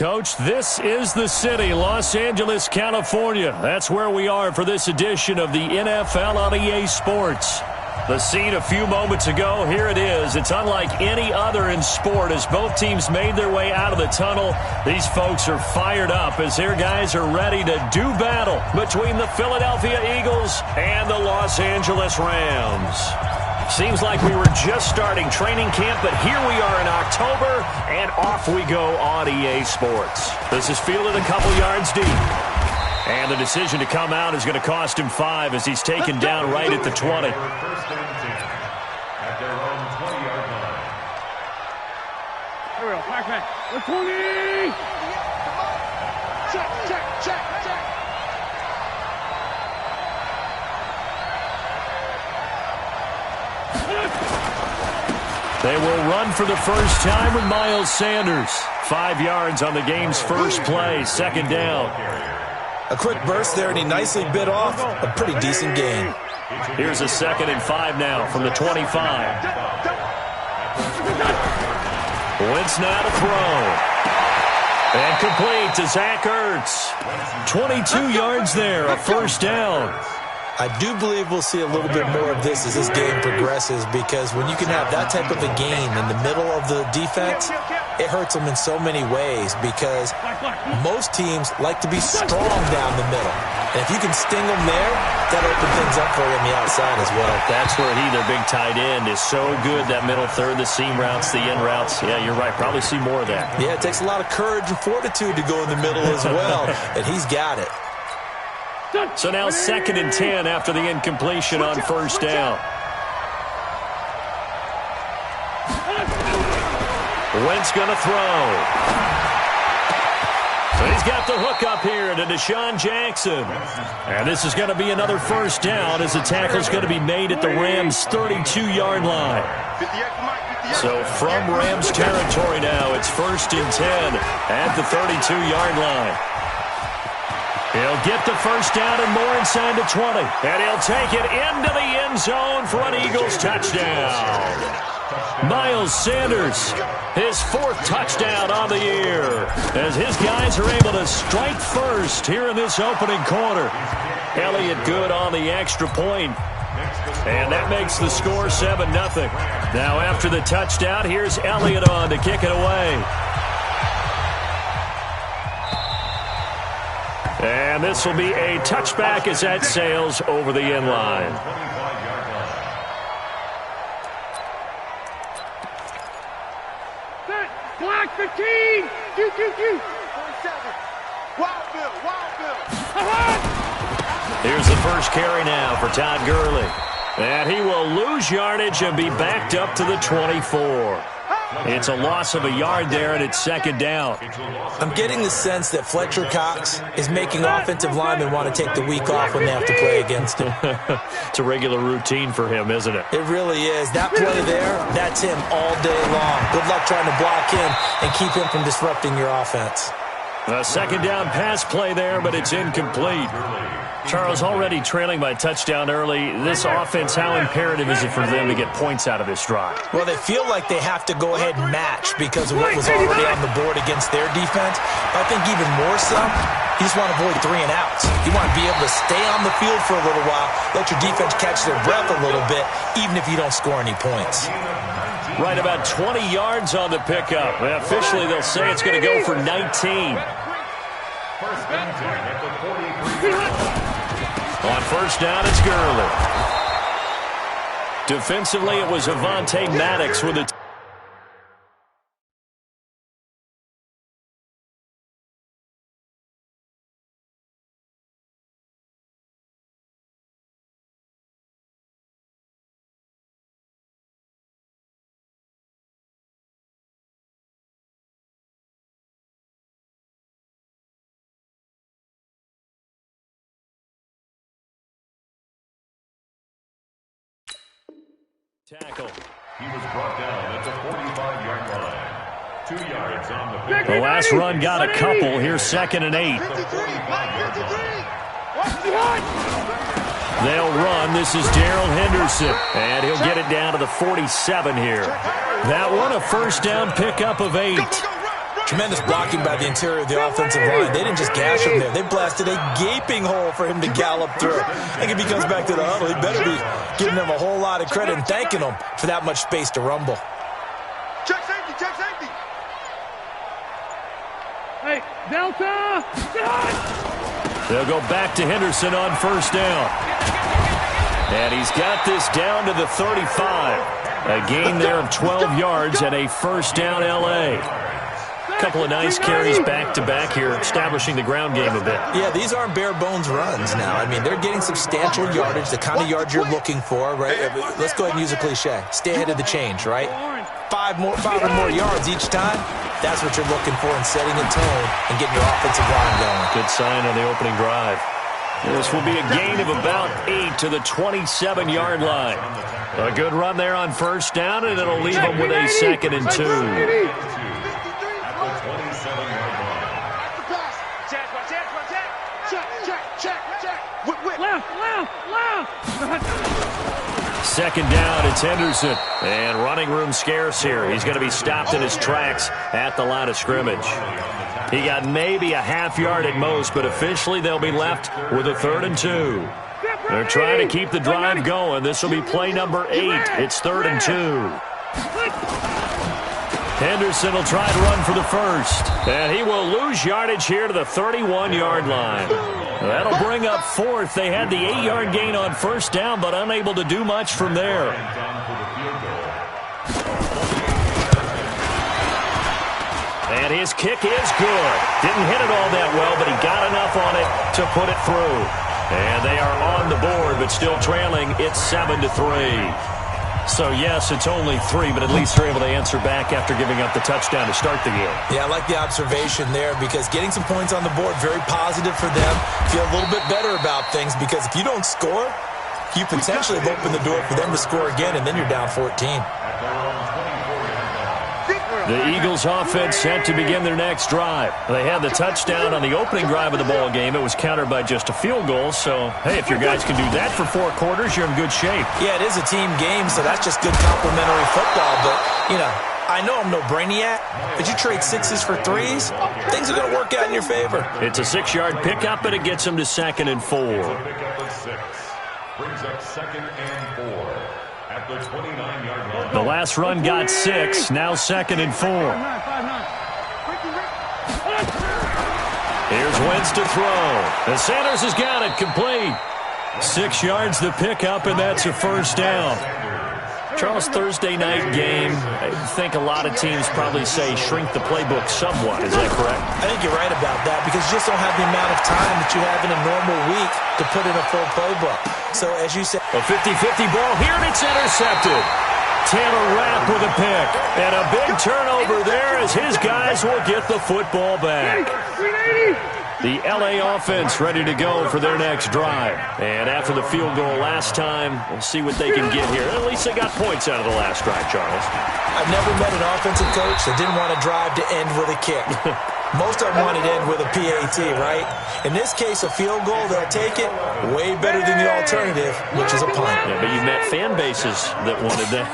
Coach, this is the city, Los Angeles, California. That's where we are for this edition of the NFL on EA Sports. The scene a few moments ago, here it is. It's unlike any other in sport as both teams made their way out of the tunnel. These folks are fired up as their guys are ready to do battle between the Philadelphia Eagles and the Los Angeles Rams. Seems like we were just starting training camp, but here we are in October, and off we go on EA Sports. This is fielded a couple yards deep. And the decision to come out is going to cost him 5 as he's taken down right at the 20. At their own 20-yard line. Here we go. Back. 20! Check. They will run for the first time with Miles Sanders. 5 yards on the game's first play, second down. A quick burst there, and he nicely bit off a pretty decent gain. Here's a 2nd and 5 now from the 25. Wentz now to throw. And complete to Zach Ertz. 22 yards there, a first down. I do believe we'll see a little bit more of this as this game progresses, because when you can have that type of a game in the middle of the defense, it hurts them in so many ways, because most teams like to be strong down the middle. And if you can sting them there, that opens things up for you on the outside as well. That's where their big tight end, is so good, that middle third, the seam routes, the in routes. Yeah, you're right. Probably see more of that. Yeah, it takes a lot of courage and fortitude to go in the middle as well, and he's got it. So now 2nd and 10 after the incompletion on first down. Wentz going to throw. So he's got the hook up here to Deshaun Jackson. And this is going to be another first down as the tackle's going to be made at the Rams' 32-yard line. So from Rams territory now, it's 1st and 10 at the 32-yard line. He'll get the first down and more inside the 20. And he'll take it into the end zone for an Eagles touchdown. Miles Sanders, his 4th touchdown on the year, as his guys are able to strike first here in this opening quarter. Elliott good on the extra point. And that makes the score 7-0. Now after the touchdown, here's Elliott on to kick it away. And this will be a touchback as that sails over the end line. Block 15! Wild Bill! Here's the first carry now for Todd Gurley. And he will lose yardage and be backed up to the 24. It's a loss of a yard there, and it's 2nd down. I'm getting the sense that Fletcher Cox is making offensive linemen want to take the week off when they have to play against him. It's a regular routine for him, isn't it? It really is. That play there, that's him all day long. Good luck trying to block him and keep him from disrupting your offense. A 2nd down pass play there, but it's incomplete. Charles, already trailing by touchdown early. This offense, how imperative is it for them to get points out of this drive? Well, they feel like they have to go ahead and match because of what was already on the board against their defense. But I think even more so, you just want to avoid 3 and outs. You want to be able to stay on the field for a little while, let your defense catch their breath a little bit, even if you don't score any points. Right about 20 yards on the pickup. Officially, they'll say it's going to go for 19. First and 10 at the 43. On first down, it's Gurley. Defensively, it was Avonte Maddox with a tackle. He was brought down at the 45-yard line. 2 yards on the pick. The last run got a couple. Here's 2nd and 8. They'll run. This is Darrell Henderson. And he'll get it down to the 47 here. That one, a first down pickup of 8. Tremendous blocking by the interior of the offensive line. They didn't just gash him there. They blasted a gaping hole for him to gallop through. I think if he comes back to the huddle, he better be giving them a whole lot of credit and thanking them for that much space to rumble. Check safety, check safety. Hey, Delta! They'll go back to Henderson on first down. And he's got this down to the 35. A gain there of 12 yards and a first down L.A. Couple of nice carries back-to-back here, establishing the ground game a bit. Yeah, these aren't bare-bones runs now. I mean, they're getting substantial yardage, the kind of yards you're looking for, right? Let's go ahead and use a cliche. Stay ahead of the change, right? Five or more yards each time. That's what you're looking for in setting a tone and getting your offensive line going. Good sign on the opening drive. This will be a gain of about 8 to the 27-yard line. A good run there on first down, and it'll leave them with a 2nd and 2. Second down, it's Henderson. And running room scarce here. He's going to be stopped in his tracks at the line of scrimmage. He got maybe a half yard at most, but officially they'll be left with a 3rd and 2. They're trying to keep the drive going. This will be play number 8. It's 3rd and 2. Henderson will try to run for the first. And he will lose yardage here to the 31-yard line. That'll bring up 4th. They had the 8-yard gain on first down, but unable to do much from there. And his kick is good. Didn't hit it all that well, but he got enough on it to put it through. And they are on the board, but still trailing. It's 7-3. So, yes, it's only 3, but at least they're able to answer back after giving up the touchdown to start the game. Yeah, I like the observation there because getting some points on the board, very positive for them. Feel a little bit better about things because if you don't score, you potentially have opened the door for them to score again, and then you're down 14. The Eagles offense set to begin their next drive. They had the touchdown on the opening drive of the ball game. It was countered by just a field goal. So, hey, if your guys can do that for 4 quarters, you're in good shape. Yeah, it is a team game, so that's just good complimentary football. But, you know, I know I'm no brainiac, but you trade 6s for 3s, things are going to work out in your favor. It's a 6-yard pickup, and it gets them to 2nd and 4. Brings up 2nd and 4. At the 29-yard line. The last run got 6, now 2nd and 4. Here's Wentz to throw. And Sanders has got it complete. 6 yards the pickup, and that's a first down. Charles, Thursday night game, I think a lot of teams probably say shrink the playbook somewhat. Is that correct? I think you're right about that because you just don't have the amount of time that you have in a normal week to put in a full playbook. So, as you said, a 50-50 ball here, and it's intercepted. Taylor Rapp with a pick. And a big turnover there as his guys will get the football back. The L.A. offense ready to go for their next drive. And after the field goal last time, we'll see what they can get here. At least they got points out of the last drive, Charles. I've never met an offensive coach that didn't want a drive to end with a kick. Most of them wanted to end with a PAT, right? In this case, a field goal, they'll take it way better than the alternative, which is a punt. Yeah, but you met fan bases that wanted that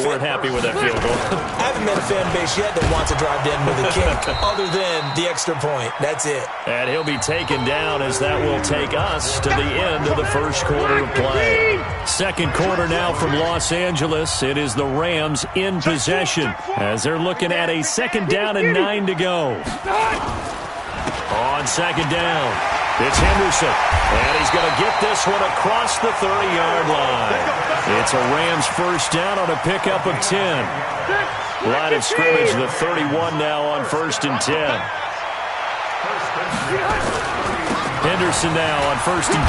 weren't happy with that field goal. I haven't met a fan base yet that wants a drive to end with a kick, other than the extra point. That's it. And he'll be taken down as that will take us to the end of the first quarter of play. Second quarter now from Los Angeles. It is the Rams in possession as they're looking at a 2nd down and 9 to go. On 2nd down, it's Henderson, and he's going to get this one across the 30-yard line. It's a Rams first down on a pickup of 10. Line of scrimmage, the 31 now on 1st and 10. Henderson now on 1st and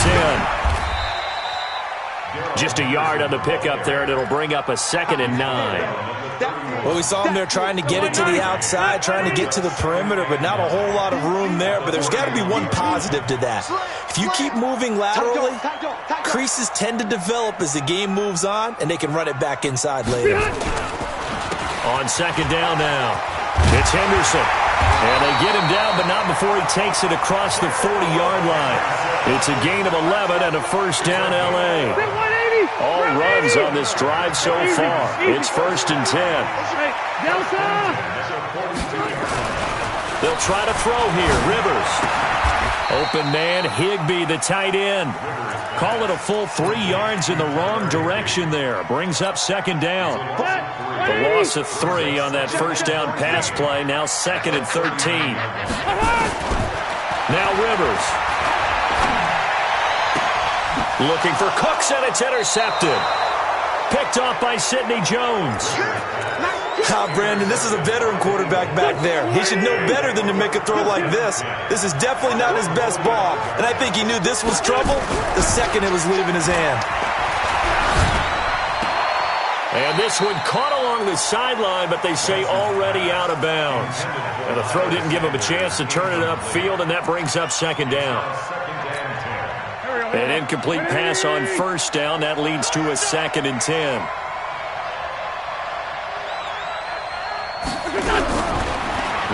10. Just a yard on the pickup there, and it'll bring up a 2nd and 9. Well, we saw him there trying to get it to the outside, trying to get to the perimeter, but not a whole lot of room there. But there's got to be one positive to that. If you keep moving laterally, creases tend to develop as the game moves on, and they can run it back inside later. On 2nd down now, it's Henderson. And they get him down, but not before he takes it across the 40-yard line. It's a gain of 11 and a first down L.A. All runs on this drive so far. It's 1st and 10. They'll try to throw here. Rivers. Open man, Higbee, the tight end. Call it a full 3 yards in the wrong direction there. Brings up second down. The loss of 3 on that first down pass play. Now 2nd and 13. Now Rivers. Looking for Cooks, and it's intercepted. Picked off by Sidney Jones. Brandon, this is a veteran quarterback back there. He should know better than to make a throw like this. This is definitely not his best ball, and I think he knew this was trouble the second it was leaving his hand. And this one caught along the sideline, but they say already out of bounds. And the throw didn't give him a chance to turn it upfield, and that brings up second down. An incomplete pass on first down. That leads to a 2nd and 10.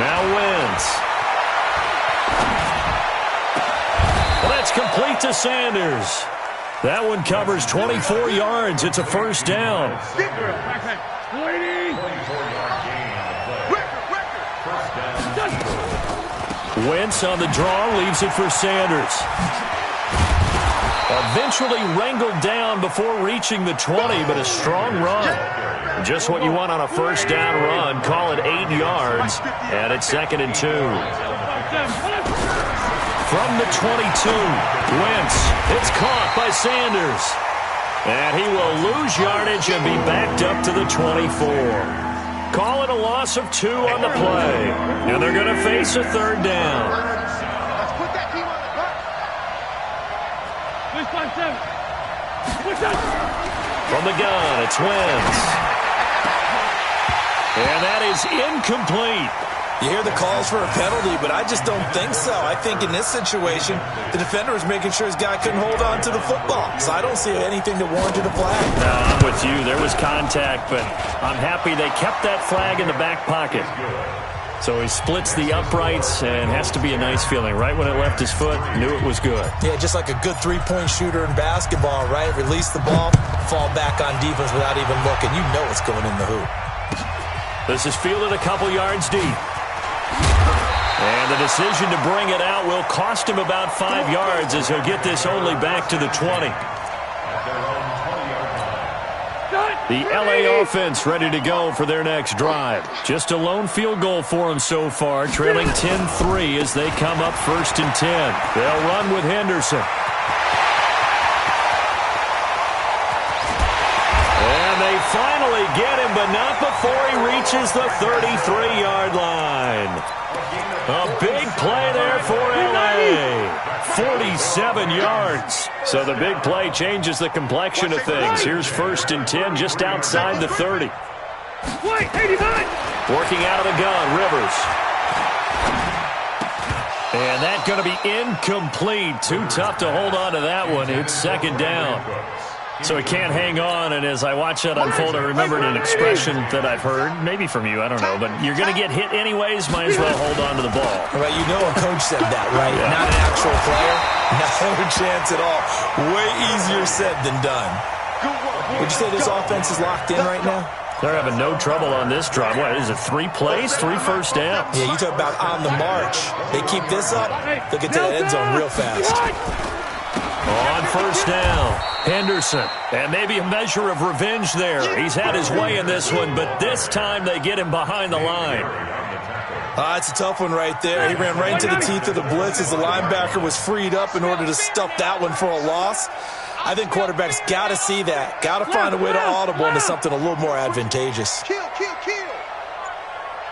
Now Wentz. Well, that's complete to Sanders. That one covers 24 yards. It's a first down. Wentz on the draw, leaves it for Sanders. Eventually wrangled down before reaching the 20, but a strong run. Just what you want on a first down run. Call it 8 yards, and it's 2nd and 2. From the 22, Wentz. It's caught by Sanders. And he will lose yardage and be backed up to the 24. Call it a loss of 2 on the play. And they're going to face a third down. From the gun, it's Wentz. And that is incomplete. You hear the calls for a penalty, but I just don't think so. I think in this situation, the defender was making sure his guy couldn't hold on to the football. So I don't see anything that warranted a flag. No, I'm with you. There was contact, but I'm happy they kept that flag in the back pocket. So he splits the uprights, and has to be a nice feeling. Right when it left his foot, knew it was good. Yeah, just like a good three-point shooter in basketball, right? Release the ball, fall back on defense without even looking. You know it's going in the hoop. This is fielded a couple yards deep. And the decision to bring it out will cost him about 5 yards, as he'll get this only back to the 20. The LA offense ready to go for their next drive. Just a lone field goal for them so far, trailing 10-3 as they come up 1st and 10. They'll run with Henderson. And they finally get him, but not before he reaches the 33-yard line. A big play there for LA. 47 yards. So the big play changes the complexion of things. Here's 1st and 10 just outside the 30. Working out of the gun, Rivers. And that's going to be incomplete. Too tough to hold on to that one. It's 2nd down. So he can't hang on, and as I watch that unfold, I remembered an expression that I've heard, maybe from you, I don't know, but you're going to get hit anyways, might as well hold on to the ball. Right, you know a coach said that, right? Yeah. Not an actual player. No chance at all. Way easier said than done. Would you say this offense is locked in right now? They're having no trouble on this drive. What, is it 3 plays, 3 first downs? Yeah, you talk about on the march. They keep this up, they'll get to that end zone real fast. On 1st down, Henderson. And maybe a measure of revenge there. He's had his way in this one, but this time they get him behind the line. It's a tough one right there. He ran right into the teeth of the blitz as the linebacker was freed up in order to stuff that one for a loss. I think quarterbacks got to see that. Got to find a way to audible into something a little more advantageous. Kill.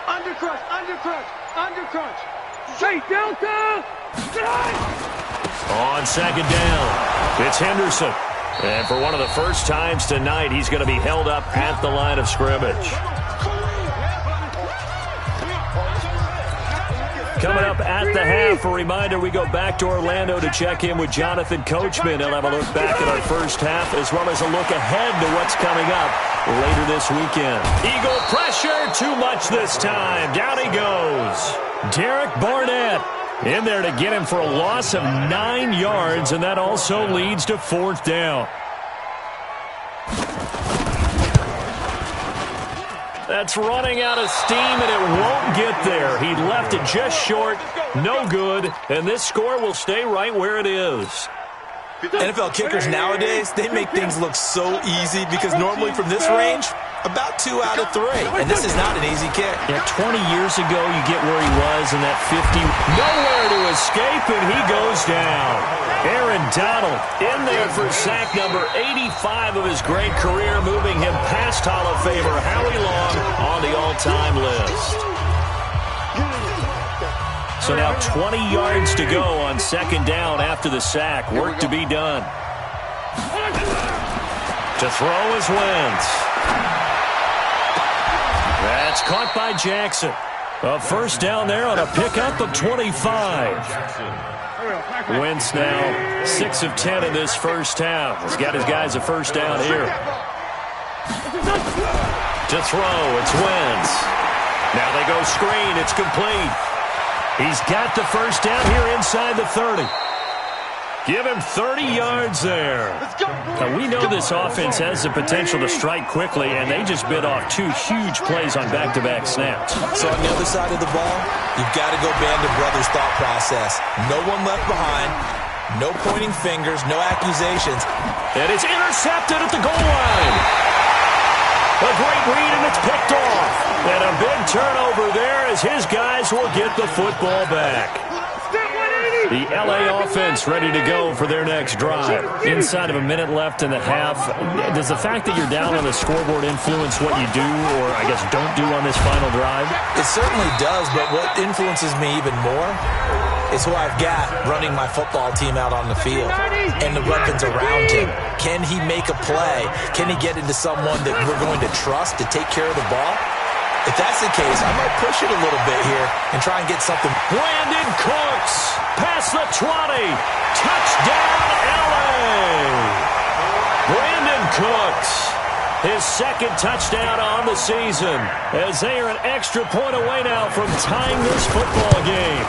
Undercrunch. Hey, Delta! On 2nd down, it's Henderson. And for one of the first times tonight, he's going to be held up at the line of scrimmage. Coming up at the half, a reminder, we go back to Orlando to check in with Jonathan Coachman. He'll have a look back at our first half, as well as a look ahead to what's coming up later this weekend. Eagle pressure, too much this time. Down he goes. Derek Barnett in there to get him for a loss of 9 yards, and that also leads to 4th down. That's running out of steam, and it won't get there. He left it just short, no good, and this score will stay right where it is. NFL kickers nowadays, they make things look so easy because normally from this range, about 2 out of 3. And this is not an easy kick. Yeah, 20 years ago, you get where he was in that 50. Nowhere to escape, and he goes down. Aaron Donald in there for sack number 85 of his great career, moving him past Hall of Famer Howie Long on the all-time list. So now 20 yards to go on second down after the sack. Work to be done. To throw is Wentz. That's caught by Jackson. A first down there on a pickup of 25. Wentz now 6 of 10 in this first half. He's got his guys a first down here. To throw, it's Wentz. Now they go screen. It's complete. He's got the first down here inside the 30. Give him 30 yards there. Now, we know this offense has the potential to strike quickly, and they just bit off 2 huge plays on back-to-back snaps. So on the other side of the ball, you've got to go band of brothers thought process. No one left behind, no pointing fingers, no accusations. And it's intercepted at the goal line. A great read, and it's picked off. And a big turnover there as his guys will get the football back. The L.A. offense ready to go for their next drive. Inside of a minute left in the half, does the fact that you're down on the scoreboard influence what you do or, I guess, don't do on this final drive? It certainly does, but what influences me even more is who I've got running my football team out on the field and the weapons around him. Can he make a play? Can he get into someone that we're going to trust to take care of the ball? If that's the case, I might push it a little bit here and try and get something. Brandon Cooks, past the 20. Touchdown, L.A. Brandon Cooks, his second touchdown on the season, as they are an extra point away now from tying this football game.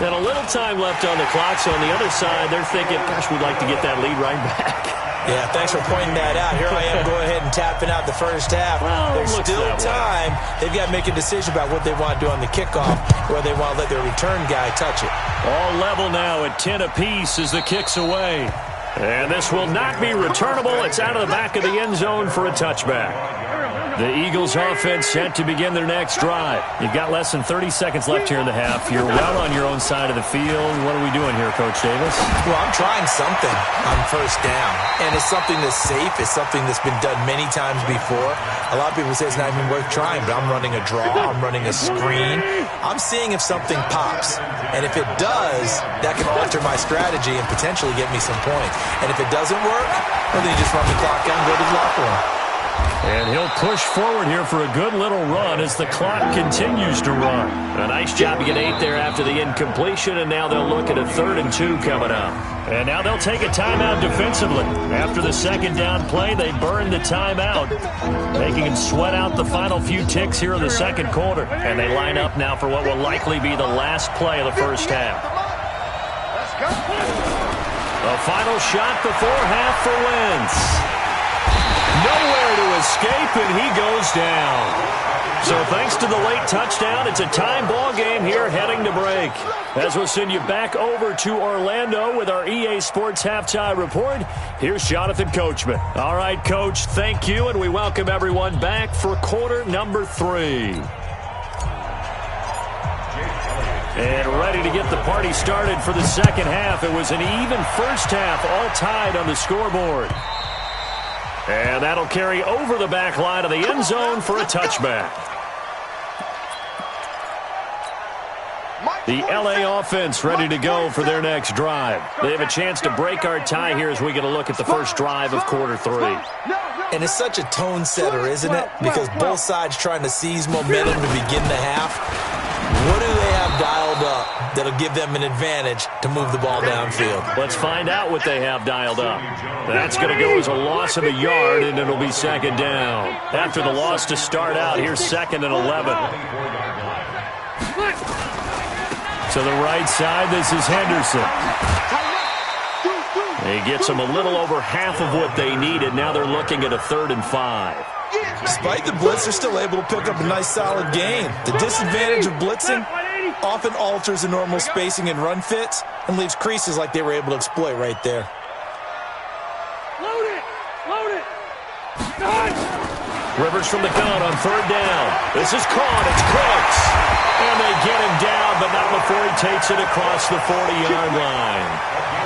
And a little time left on the clock, so on the other side, they're thinking, gosh, we'd like to get that lead right back. Yeah, thanks for pointing that out. Here I am going ahead and tapping out the first half. Well, there's still time. They've got to make a decision about what they want to do on the kickoff, or they want to let their return guy touch it. All level now at 10 apiece as the kick's away. And this will not be returnable. It's out of the back of the end zone for a touchback. The Eagles offense set to begin their next drive. You've got less than 30 seconds left here in the half. You're well on your own side of the field. What are we doing here, Coach Davis? Well, I'm trying something on first down. And it's something that's safe. It's something that's been done many times before. A lot of people say it's not even worth trying, but I'm running a draw. I'm running a screen. I'm seeing if something pops. And if it does, that can alter my strategy and potentially get me some points. And if it doesn't work, well, then you just run the clock out and go to the locker room. And he'll push forward here for a good little run as the clock continues to run. A nice job to get 8 there after the incompletion, and now they'll look at a 3rd and 2 coming up. And now they'll take a timeout defensively. After the second down play, they burn the timeout, making them sweat out the final few ticks here in the second quarter. And they line up now for what will likely be the last play of the first half. A final shot before half for Wentz. Nowhere to escape, and he goes down. So thanks to the late touchdown, it's a tie ball game here heading to break. As we'll send you back over to Orlando with our EA Sports Halftime Report, here's Jonathan Coachman. All right, Coach, thank you, and we welcome everyone back for quarter number 3. And ready to get the party started for the second half. It was an even first half, all tied on the scoreboard. And that'll carry over the back line of the end zone for a touchback. The L.A. offense ready to go for their next drive. They have a chance to break our tie here as we get a look at the first drive of quarter 3. And it's such a tone setter, isn't it? Because both sides trying to seize momentum to begin the half. What do they have dialed up that'll give them an advantage to move the ball downfield? Let's find out what they have dialed up. That's going to go as a loss of a yard, and it'll be second down. After the loss to start out, here's 2nd and 11. To the right side, this is Henderson. He gets them a little over half of what they needed. Now they're looking at a 3rd and 5. Despite the blitz, they're still able to pick up a nice solid gain. The disadvantage of blitzing often alters the normal spacing and run fits and leaves creases like they were able to exploit right there. Load it! Load it! Done! Rivers from the gun on third down. This is caught. It's Cooks. And they get him down, but not before he takes it across the 40-yard line.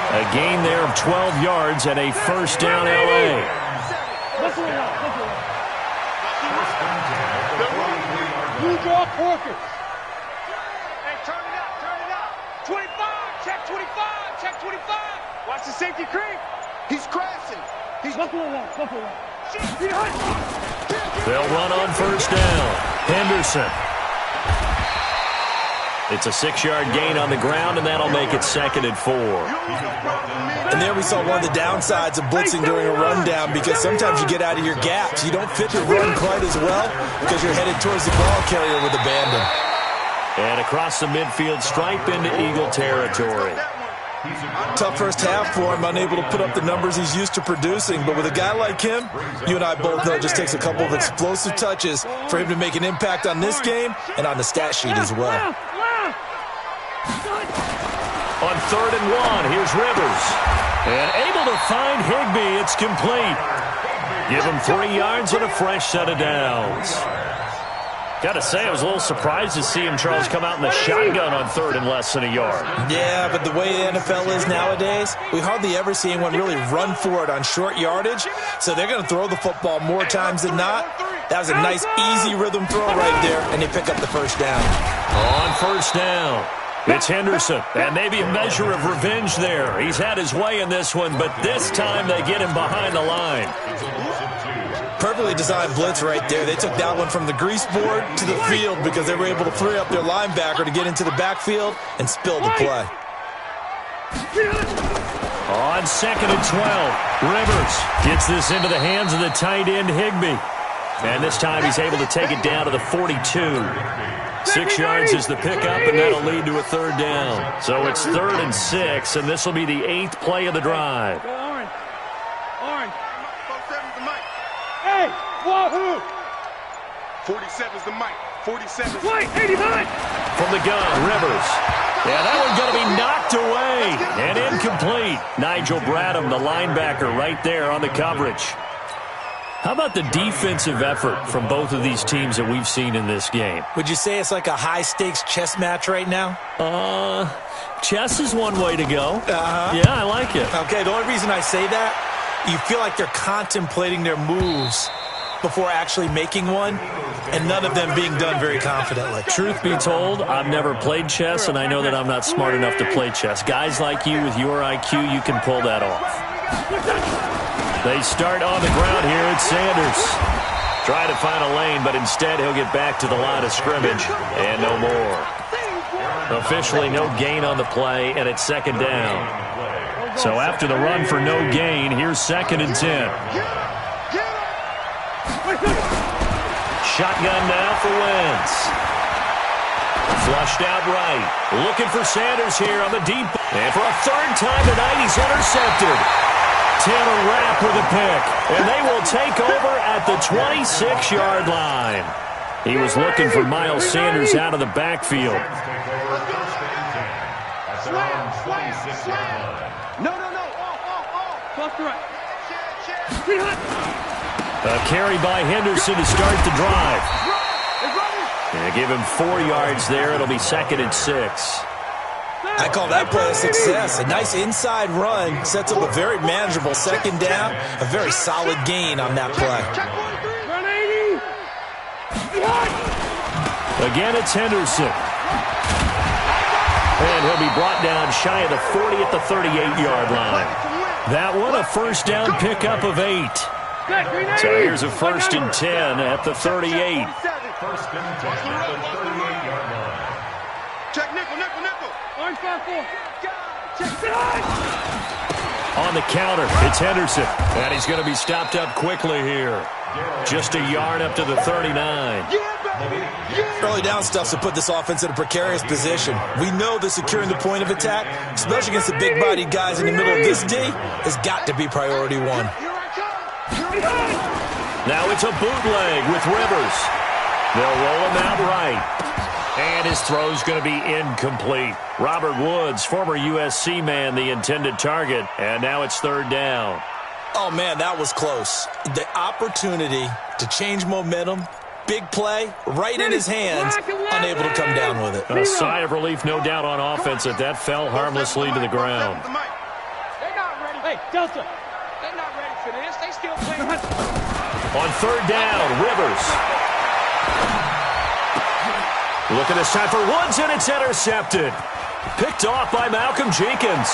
A gain there of 12 yards and a first down L.A. You draw Porkers. Hey, turn it up. 25, check 25, check 25. Watch the safety creep. He's crashing. He's Buffalo one. They'll run on first down. Henderson. It's a 6-yard gain on the ground, and that'll make it 2nd and 4. And there we saw one of the downsides of blitzing during a rundown, because sometimes you get out of your gaps. You don't fit the run quite as well because you're headed towards the ball carrier with abandon. And across the midfield stripe into Eagle territory. Tough first half for him, unable to put up the numbers he's used to producing. But with a guy like him, you and I both know it just takes a couple of explosive touches for him to make an impact on this game and on the stat sheet as well. On 3rd and 1, here's Rivers. And able to find Higbee. It's complete. Give him 3 yards and a fresh set of downs. Got to say, I was a little surprised to see him, Charles, come out in the shotgun on 3rd and less than a yard. Yeah, but the way the NFL is nowadays, we hardly ever see anyone really run for it on short yardage. So they're going to throw the football more times than not. That was a nice, easy rhythm throw right there, and they pick up the first down. On first down, it's Henderson, and maybe a measure of revenge there. He's had his way in this one, but this time they get him behind the line. Perfectly designed blitz right there. They took that one from the grease board to the field because they were able to free up their linebacker to get into the backfield and spill the play. On 2nd and 12, Rivers gets this into the hands of the tight end Higbee. And this time he's able to take it down to the 42. 6 yards is the pickup, and that'll lead to a 3rd down. So it's 3rd and 6, and this will be the 8th play of the drive. Orange. Hey, wahoo! 47's the mic. 47's White, 89! From the gun, Rivers. Yeah, that one's going to be knocked away and incomplete. Nigel Bradham, the linebacker, right there on the coverage. How about the defensive effort from both of these teams that we've seen in this game? Would you say it's like a high-stakes chess match right now? Chess is one way to go. Yeah, I like it. Okay, the only reason I say that, you feel like they're contemplating their moves before actually making one, and none of them being done very confidently. Truth be told, I've never played chess, and I know that I'm not smart enough to play chess. Guys like you with your IQ, you can pull that off. They start on the ground here. It's Sanders. Try to find a lane, but instead he'll get back to the line of scrimmage, and no more. Officially no gain on the play, and it's 2nd down. So after the run for no gain, here's 2nd and 10. Shotgun now for Wentz. Flushed out right. Looking for Sanders here on the deep. And for a 3rd time tonight, he's intercepted. Taylor Rapp with a pick. And they will take over at the 26-yard line. He was looking for Miles Sanders out of the backfield. No. Off the right. A carry by Henderson to start the drive. And give him 4 yards there. It'll be 2nd and 6. I call that play a success. A nice inside run sets up a very manageable 2nd down. A very solid gain on that play. Again, it's Henderson. And he'll be brought down shy of the 40 at the 38-yard line. That one, a first down pickup of 8. So here's a 1st and 10 at the 38. 1st and 10 at the 38-yard line. check nickel. Orange 5-4. On the counter, it's Henderson. And he's going to be stopped up quickly here. Just a yard up to the 39. Early down stuff's to put this offense in a precarious position. We know that securing the point of attack, especially against the big-bodied guys in the middle of this D, has got to be priority 1. Now it's a bootleg with Rivers. They'll roll him out right. And his throw's going to be incomplete. Robert Woods, former USC man, the intended target. And now it's third down. Oh, man, that was close. The opportunity to change momentum, big play, right in his hands, unable to come down with it. A sigh of relief, no doubt, on offense that that fell harmlessly to the ground. They're not ready. Hey, Delta, they're not ready for this. They still playing. On third down, Rivers. Look at this time for Woods, and it's intercepted. Picked off by Malcolm Jenkins.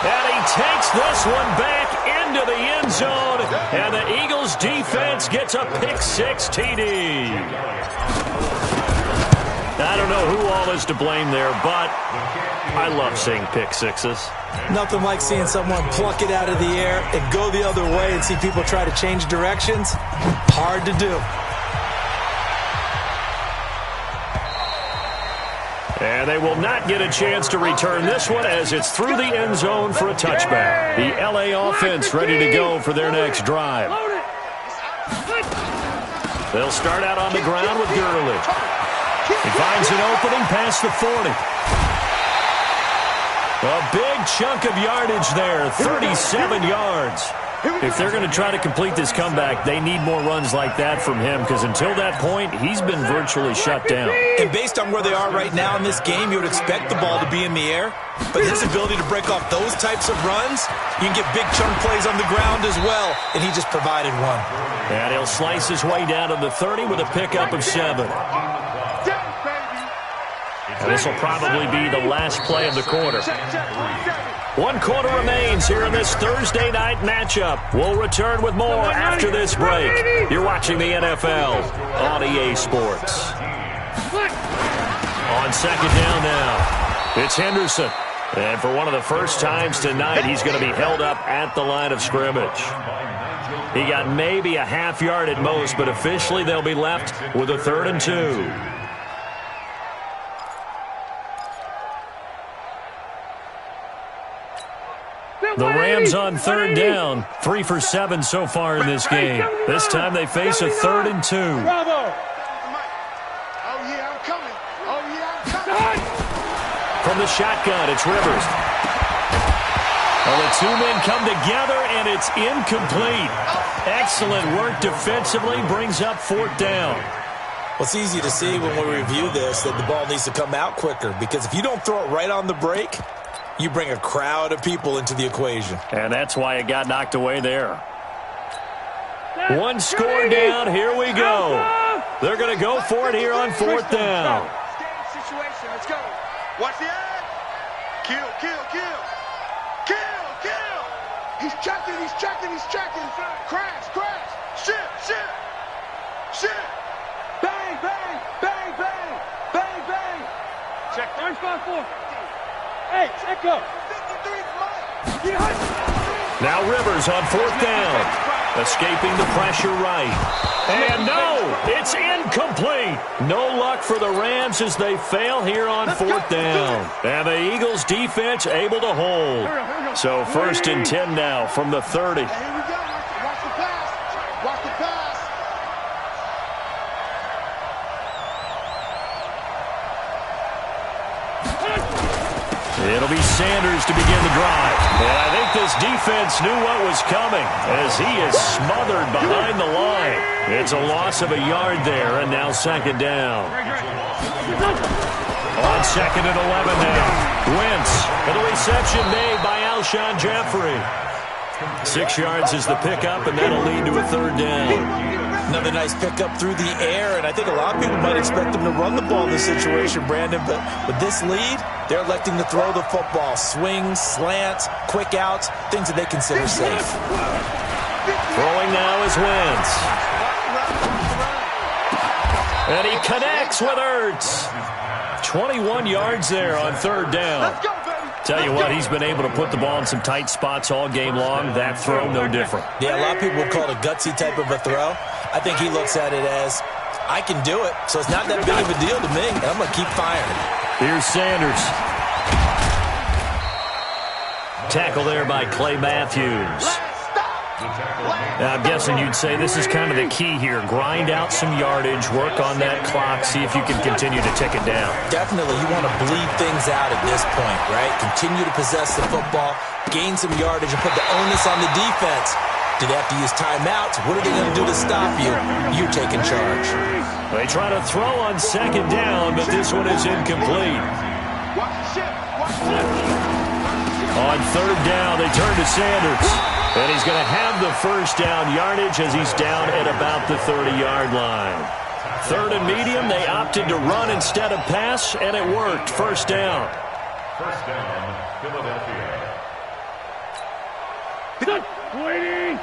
And he takes this one back into the end zone, and the Eagles defense gets a pick-six TD. I don't know who all is to blame there, but I love seeing pick-sixes. Nothing like seeing someone pluck it out of the air and go the other way and see people try to change directions. Hard to do. And they will not get a chance to return this one as it's through the end zone for a touchback. The LA offense ready to go for their next drive. They'll start out on the ground with Gurley. He finds an opening past the 40. A big chunk of yardage there, 37 yards. If they're going to try to complete this comeback, they need more runs like that from him, because until that point, he's been virtually shut down. And based on where they are right now in this game, you would expect the ball to be in the air. But his ability to break off those types of runs, you can get big chunk plays on the ground as well, and he just provided one. And he'll slice his way down to the 30 with a pickup of 7. And this will probably be the last play of the quarter. 1 quarter remains here in this Thursday night matchup. We'll return with more after this break. You're watching the NFL on EA Sports. On second down now, it's Henderson. And for one of the first times tonight, he's going to be held up at the line of scrimmage. He got maybe a half yard at most, but officially they'll be left with a 3rd and 2. The Rams on third down, 3 for 7 so far in this game. This time they face a 3rd and 2. Bravo. From the shotgun, it's Rivers. Well, the two men come together, and it's incomplete. Excellent work defensively, brings up 4th down. Well, it's easy to see when we review this that the ball needs to come out quicker, because if you don't throw it right on the break, you bring a crowd of people into the equation. And that's why it got knocked away there. 1 score down. Here we go. They're going to go for it here on 4th down. Situation. Let's go. Watch the edge. Kill, kill, kill. Kill, kill. He's checking, he's checking, he's checking. Crash, crash. Shit, shit. Shit. Bang, bang, bang, bang, bang, bang. Check. 3-5-4. Hey, echo. Now Rivers on 4th down. Escaping the pressure right. And no, it's incomplete. No luck for the Rams as they fail here on 4th down. And the Eagles defense able to hold. So 1st and 10 now from the 30. Here we go. Watch the pass. Watch the pass. It'll be Sanders to begin the drive. And I think this defense knew what was coming as he is smothered behind the line. It's a loss of a yard there, and now 2nd down. On 2nd and 11 now. Wentz, and the reception made by Alshon Jeffrey. 6 yards is the pickup, and that'll lead to a 3rd down. Another nice pickup through the air, and I think a lot of people might expect them to run the ball in this situation, Brandon, but with this lead, they're electing to throw the football. Swings, slants, quick outs, things that they consider safe. Throwing now is Wentz. And he connects with Ertz. 21 yards there on 3rd down. Tell you what, he's been able to put the ball in some tight spots all game long. That throw, no different. Yeah, a lot of people would call it a gutsy type of a throw. I think he looks at it as, I can do it, so it's not that big of a deal to me, and I'm going to keep firing. Here's Sanders. Tackle there by Clay Matthews. Now, I'm guessing you'd say this is kind of the key here. Grind out some yardage, work on that clock, see if you can continue to tick it down. Definitely, you want to bleed things out at this point, right? Continue to possess the football, gain some yardage, and put the onus on the defense. Do they have to use timeouts? What are they going to do to stop you? You're taking charge. They try to throw on second down, but this one is incomplete. On third down, they turn to Sanders. And he's going to have the first down yardage as he's down at about the 30-yard line. Third and medium, they opted to run instead of pass, and it worked. First down. First down, Philadelphia. Waiting.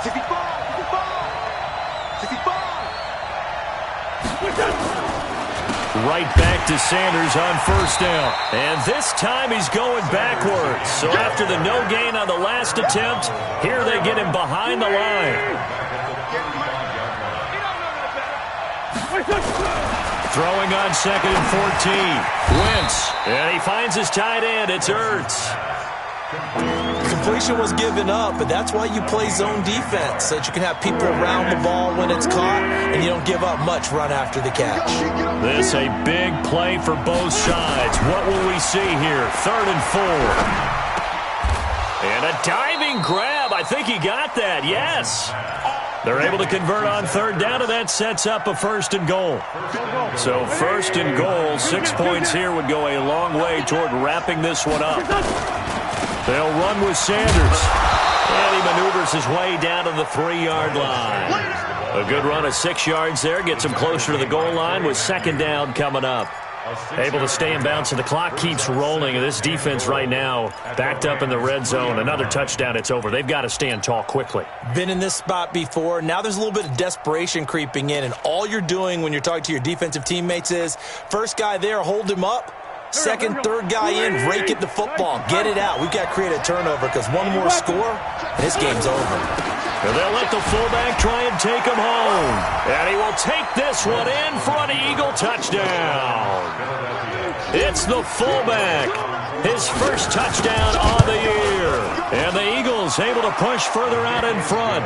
65. Right back to Sanders on first down. And this time he's going backwards. So after the no gain on the last attempt, here they get him behind the line. Throwing on second and 14. Wentz. And he finds his tight end. It's Ertz. Completion was given up, but that's why you play zone defense, so that you can have people around the ball when it's caught, and you don't give up much run after the catch. This a big play for both sides. What will we see here? Third and 4. And a diving grab. I think he got that. Yes. They're able to convert on third down, and that sets up a first and goal. So first and goal, 6 points here would go a long way toward wrapping this one up. They'll run with Sanders. And he maneuvers his way down to the 3-yard line. A good run of 6 yards there. Gets him closer to the goal line with second down coming up. Able to stay in bounds, and the clock keeps rolling. And this defense right now backed up in the red zone. Another touchdown, it's over. They've got to stand tall quickly. Been in this spot before. Now there's a little bit of desperation creeping in. And all you're doing when you're talking to your defensive teammates is, first guy there, hold him up. Second, third guy in, rake it the football. Get it out. We've got to create a turnover because one more score, and this game's over. And they'll let the fullback try and take him home. And he will take this one in for an Eagle touchdown. It's the fullback. His first touchdown on the year. And the Eagles able to push further out in front.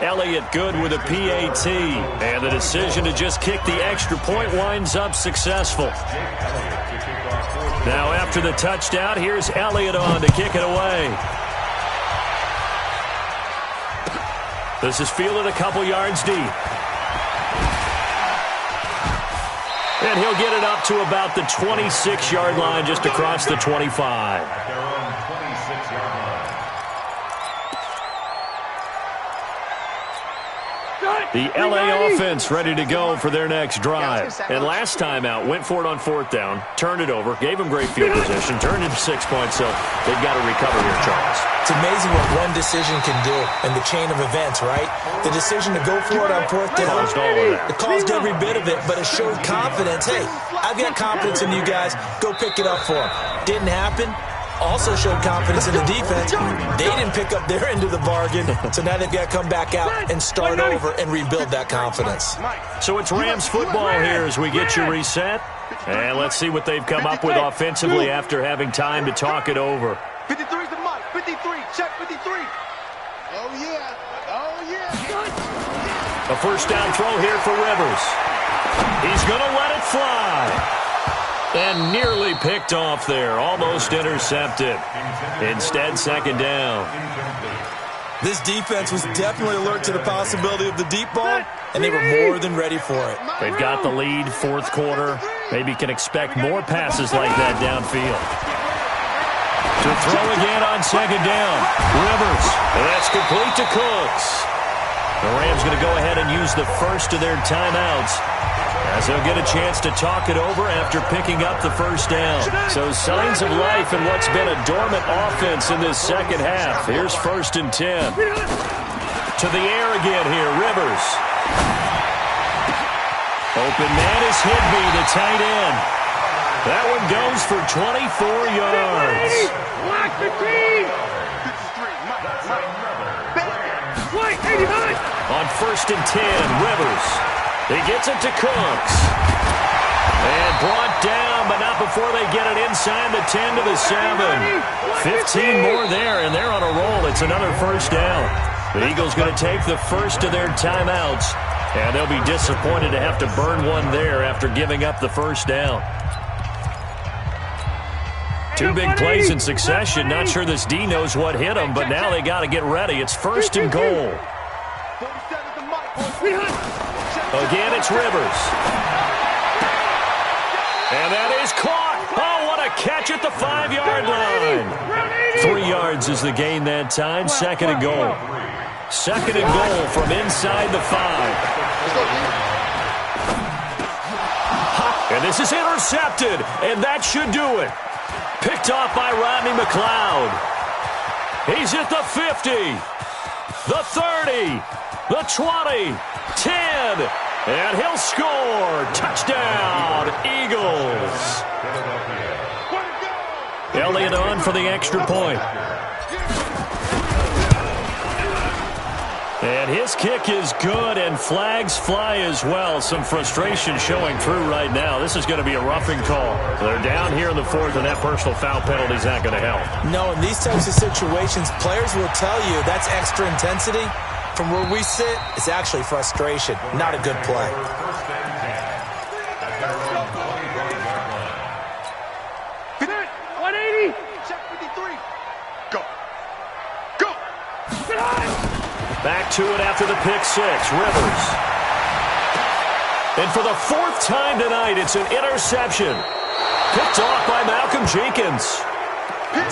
Elliott good with a PAT. And the decision to just kick the extra point winds up successful. Now after the touchdown, here's Elliott on to kick it away. This is fielded a couple yards deep. And he'll get it up to about the 26-yard line, just across the 25. The LA offense ready to go for their next drive. And last time out, went for it on fourth down, turned it over, gave them great field position, turned into 6 points, so they've got to recover here, Charles. It's amazing what one decision can do in the chain of events, right? The decision to go for it on fourth down, it caused every bit of it, but it showed confidence. Hey, I've got confidence in you guys. Go pick it up for them. Didn't happen. Also showed confidence in the defense. They didn't pick up their end of the bargain, so now they've got to come back out and start over and rebuild that confidence. So it's Rams football here as we get you reset. And let's see what they've come up with offensively after having time to talk it over. 53's the mic. 53. Check 53. Oh, yeah. Oh, yeah. A first down throw here for Rivers. He's going to let it fly. And nearly picked off there. Almost intercepted. Instead, second down. This defense was definitely alert to the possibility of the deep ball, and they were more than ready for it. They've got the lead, fourth quarter. Maybe can expect more passes like that downfield. To throw again on second down. Rivers. And that's complete to Cooks. The Rams going to go ahead and use the first of their timeouts, as they'll get a chance to talk it over after picking up the first down. So signs of life in what's been a dormant offense in this second half. Here's first and 10. To the air again here, Rivers. Open man is Higbee, the tight end. That one goes for 24 yards. Lock the team. 89. On first and 10, Rivers. He gets it to Cooks. And brought down, but not before they get it inside the 10 to the 7. 15 more there, and they're on a roll. It's another first down. The Eagles going to take the first of their timeouts, and they'll be disappointed to have to burn one there after giving up the first down. Two big plays in succession. Not sure this D knows what hit him, but now they got to get ready. It's first and goal. Again, it's Rivers. And that is caught. Oh, what a catch at the 5-yard line. 3 yards is the gain that time. Second and goal. Second and goal from inside the 5. And this is intercepted, and that should do it. Picked off by Rodney McLeod. He's at the 50, the 30, the 20, 10, and he'll score. Touchdown, Eagles. Elliott on for the extra point. And his kick is good, and flags fly as well. Some frustration showing through right now. This is going to be a roughing call. They're down here in the 4th, and that personal foul penalty is not going to help. No, in these types of situations, players will tell you that's extra intensity. From where we sit, it's actually frustration. Not a good play. Back to it after the pick 6. Rivers. And for the 4th time tonight, it's an interception. Picked off by Malcolm Jenkins.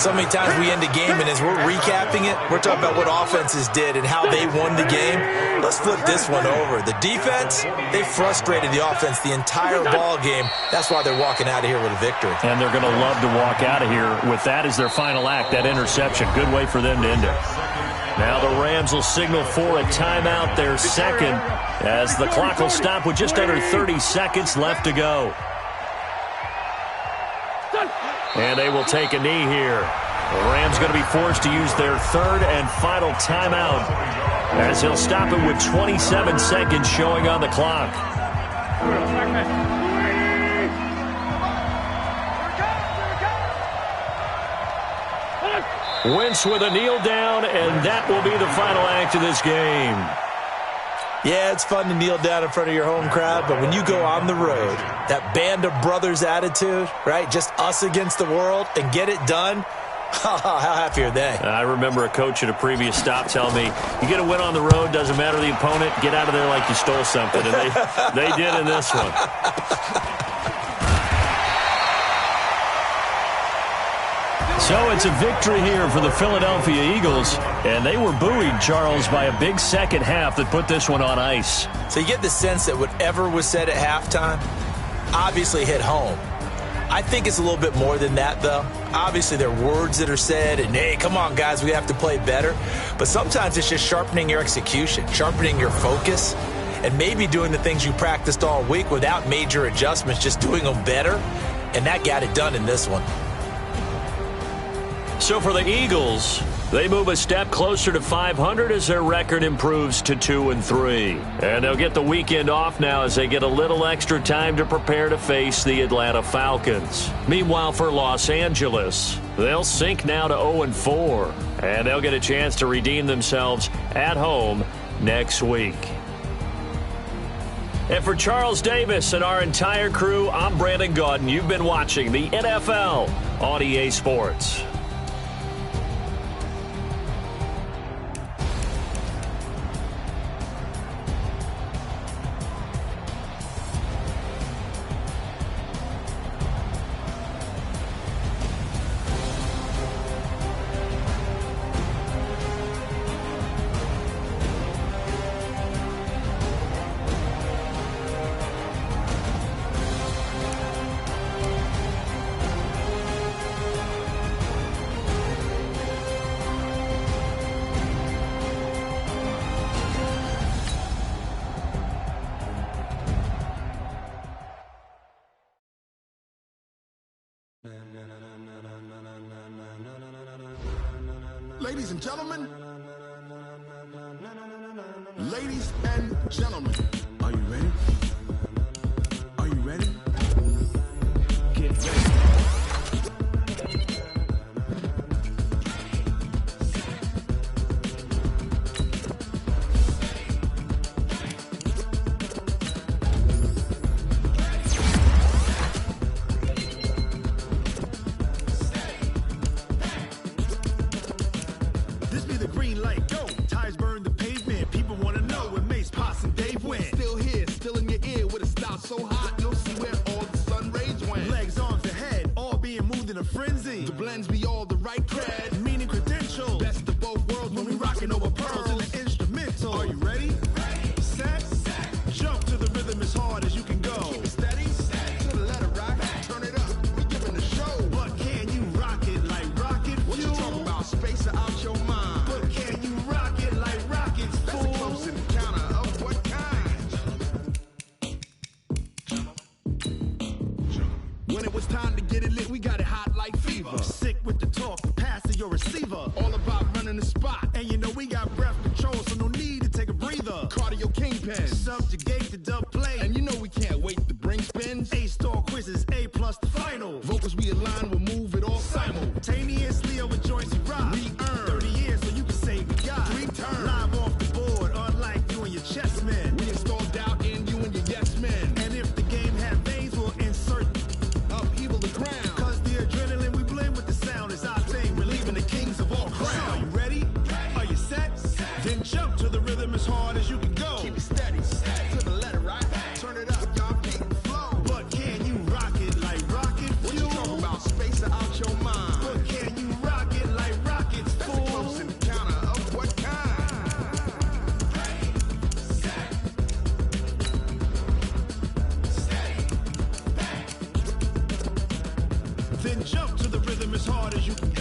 So many times we end a game, and as we're recapping it, we're talking about what offenses did and how they won the game. Let's flip this one over. The defense, they frustrated the offense the entire ball game. That's why they're walking out of here with a victory. And they're going to love to walk out of here with that as their final act, that interception. Good way for them to end it. Now the Rams will signal for a timeout, their second, as the clock will stop with just under 30 seconds left to go. And they will take a knee here. The Rams going to be forced to use their 3rd and final timeout, as he'll stop it with 27 seconds showing on the clock. Wentz with a kneel down, and that will be the final act of this game. Yeah, it's fun to kneel down in front of your home crowd, but when you go on the road, that band of brothers attitude, right, just us against the world, and get it done, how happy are they? I remember a coach at a previous stop telling me, you get a win on the road, doesn't matter the opponent, get out of there like you stole something, and they did in this one. So it's a victory here for the Philadelphia Eagles, and they were buoyed, Charles, by a big second half that put this one on ice. So you get the sense that whatever was said at halftime obviously hit home. I think it's a little bit more than that, though. Obviously, there are words that are said, and, hey, come on, guys, we have to play better. But sometimes it's just sharpening your execution, sharpening your focus, and maybe doing the things you practiced all week without major adjustments, just doing them better, and that got it done in this one. So for the Eagles, they move a step closer to 500 as their record improves to 2-3. And they'll get the weekend off now as they get a little extra time to prepare to face the Atlanta Falcons. Meanwhile, for Los Angeles, they'll sink now to 0-4. And they'll get a chance to redeem themselves at home next week. And for Charles Davis and our entire crew, I'm Brandon Gaudin. You've been watching the NFL on EA Sports. Ladies and gentlemen, are you ready? Are you ready? it's time to get it lit, we got it hot like fever. Sick with the talk, pass to your receiver. All about running the spot. And you know we got breath control, so no need to take a breather. Cardio kingpin, subjugate the dub play. And you know we can't wait to bring spins. A-star quizzes, A+ the final. Vocals we align, we'll move it all simultaneously over joints we rock. We earn 30 years so you can say we got 3 turns. Live off the board, unlike you and your chess men. We install doubt in you and your yes men. And if the game had veins, we'll insert upheaval the ground. Cause the adrenaline we blend with the sound is our thing. We're leaving the kings of all crowns. So are you ready? Are you set? Then jump to the rhythm as hard as you can go. Keep it steady, to the letter, right? Turn it up, y'all keep it flow. But can you rock it like rocket fuel? What you talking about? Space out your mind. But can you rock it like rockets, fool? That's a close encounter of what kind? Then jump to the rhythm as hard as you can